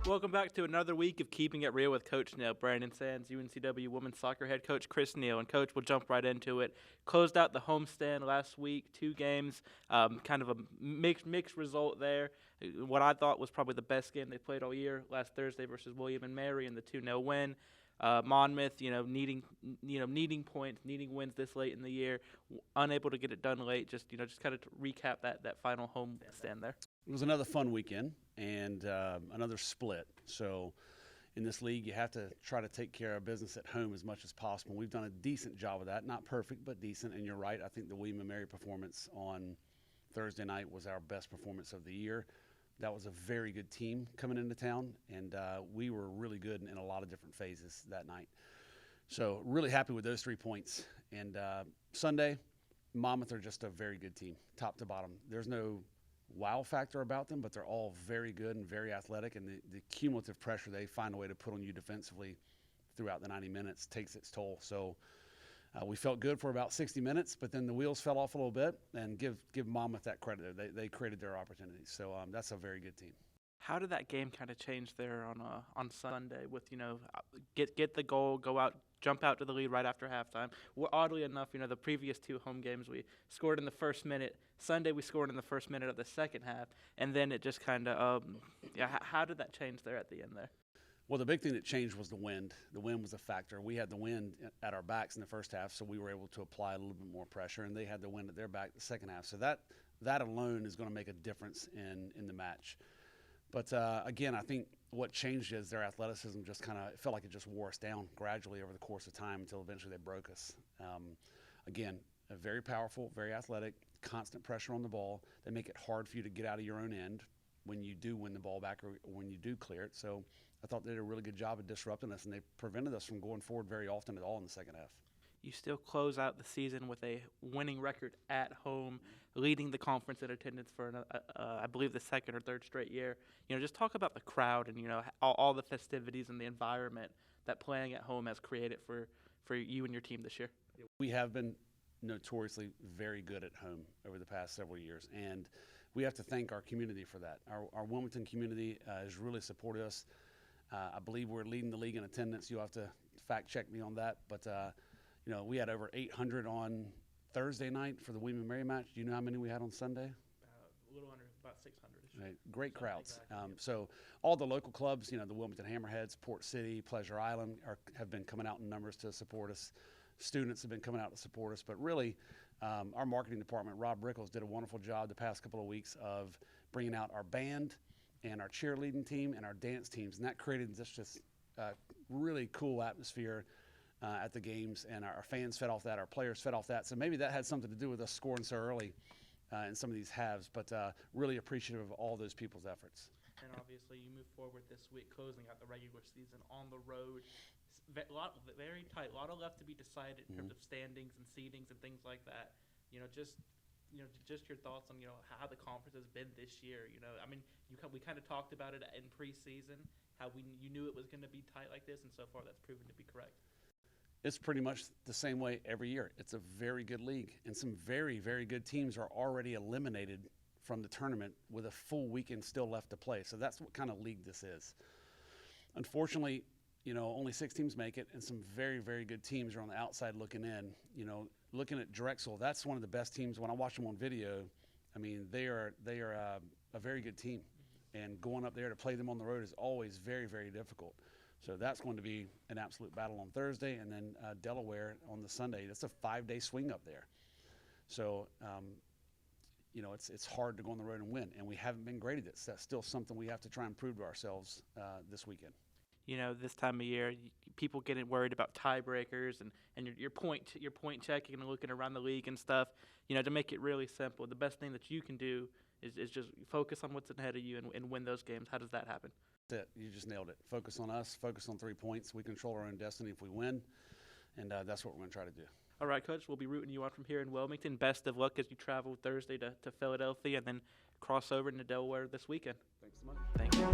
Welcome back to another week of Keeping It Real with Coach Neal. Brandon Sands, UNCW women's soccer head coach Chris Neal. And Coach, we'll jump right into it. Closed out the homestand last week, 2 games, kind of a mixed result there. What I thought was probably the best game they played all year last Thursday versus William and Mary in the 2-0 win. Monmouth, needing points, needing wins this late in the year, unable to get it done late. Just kind of to recap that final home stand there. It was another fun weekend and another split. So in this league, you have to try to take care of business at home as much as possible. We've done a decent job of that. Not perfect, but decent. And you're right. I think the William and Mary performance on Thursday night was our best performance of the year. That was a very good team coming into town, and we were really good in a lot of different phases that night. So really happy with those 3 points. And Sunday, Monmouth are just a very good team, top to bottom. There's no wow factor about them, but they're all very good and very athletic, and the cumulative pressure they find a way to put on you defensively throughout the 90 minutes takes its toll. So we felt good for about 60 minutes, but then the wheels fell off a little bit, and give Monmouth that credit. They created their opportunities. So that's a very good team. How did that game kind of change there on Sunday with, get the goal, go out, jump out to the lead right after halftime? Well, oddly enough, the previous 2 home games we scored in the first minute. Sunday we scored in the first minute of the second half, and then it just kind of, how did that change there at the end there? Well, the big thing that changed was the wind. The wind was a factor. We had the wind at our backs in the first half, so we were able to apply a little bit more pressure, and they had the wind at their back the second half. So that alone is going to make a difference in the match. But, again, I think what changed is their athleticism just kind of felt like it just wore us down gradually over the course of time until eventually they broke us. Again, very powerful, very athletic, constant pressure on the ball. They make it hard for you to get out of your own end when you do win the ball back or when you do clear it. So I thought they did a really good job of disrupting us, and they prevented us from going forward very often at all in the second half. You still close out the season with a winning record at home, leading the conference in attendance for, I believe, the second or third straight year. Just talk about the crowd and, all the festivities and the environment that playing at home has created for you and your team this year. We have been notoriously very good at home over the past several years, and we have to thank our community for that. Our Wilmington community has really supported us. I believe we're leading the league in attendance. You'll have to fact check me on that, but we had over 800 on Thursday night for the William and Mary match. Do you know how many we had on Sunday? A little under, about 600-ish. Right. Great crowds. Exactly. So all the local clubs, the Wilmington Hammerheads, Port City, Pleasure Island have been coming out in numbers to support us. Students have been coming out to support us. But really, our marketing department, Rob Rickles, did a wonderful job the past couple of weeks of bringing out our band and our cheerleading team and our dance teams. And that created just a really cool atmosphere at the games, and our fans fed off that, our players fed off that. So maybe that had something to do with us scoring so early in some of these halves, but really appreciative of all those people's efforts. And obviously you move forward this week, closing out the regular season on the road. Very tight, a lot of left to be decided in terms of standings and seedings and things like that. Just your thoughts on how the conference has been this year. We kind of talked about it in preseason, how you knew it was going to be tight like this, and so far that's proven to be correct. It's pretty much the same way every year. It's a very good league, and some very, very good teams are already eliminated from the tournament with a full weekend still left to play. So that's what kind of league this is. Unfortunately, only 6 teams make it, and some very, very good teams are on the outside looking in. Looking at Drexel, that's one of the best teams. When I watch them on video, I mean, they are a very good team, and going up there to play them on the road is always very, very difficult. So that's going to be an absolute battle on Thursday, and then Delaware on the Sunday. That's a 5-day swing up there. So, it's hard to go on the road and win, and we haven't been great at it. So that's still something we have to try and prove to ourselves this weekend. This time of year, people getting worried about tiebreakers and your point checking and looking around the league and stuff. To make it really simple, the best thing that you can do is just focus on what's ahead of you and win those games. How does that happen? That's it. You just nailed it. Focus on us. Focus on 3 points. We control our own destiny if we win, and that's what we're going to try to do. All right, Coach, we'll be rooting you on from here in Wilmington. Best of luck as you travel Thursday to Philadelphia and then cross over into Delaware this weekend. Thanks so much. Thank you.